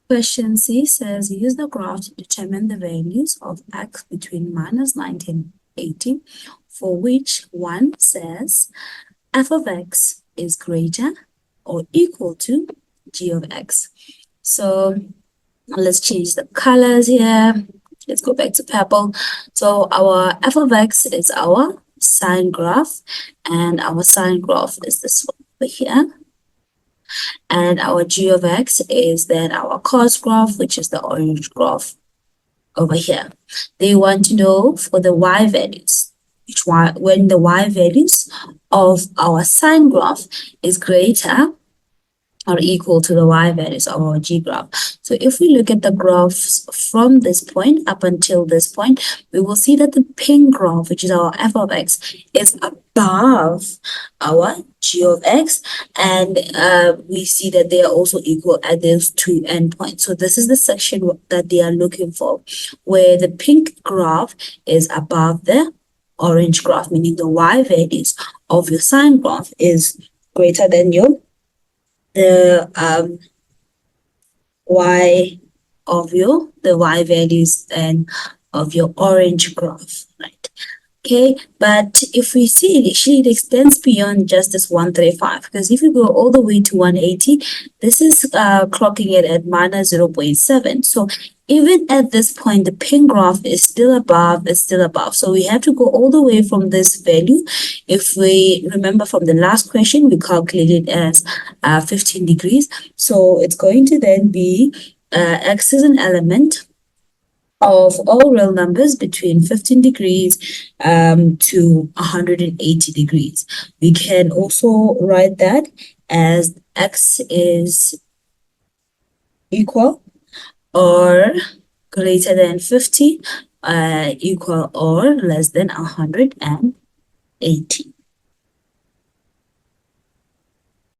Question C says, use the graph to determine the values of x between -90 and 80, for which one says f of x is greater or equal to g of x. So let's change the colors here. Let's go back to purple. So our f of x is our sine graph, and our sine graph is this one over here. And our g of x is then our cos graph, which is the orange graph over here. They want to know for the y values, when the y values of our sine graph is greater or equal to the y values of our g graph. So if we look at the graphs from this point up until this point, we will see that the pink graph, which is our f of x, is above our g of x, and we see that they are also equal at those two endpoints. So this is the section that they are looking for, where the pink graph is above the orange graph, meaning the y values of your sine graph is greater than the y values and of your orange graph, right? Okay, but if we see it, actually it extends beyond just this 135, because if you go all the way to 180, this is clocking it at minus 0.7. So even at this point, the pink graph is still above, So we have to go all the way from this value. If we remember from the last question, we calculated as 15 degrees. So it's going to then be x is an element of all real numbers between 15 degrees to 180 degrees. We can also write that as x is equal or greater than 50, equal or less than 180.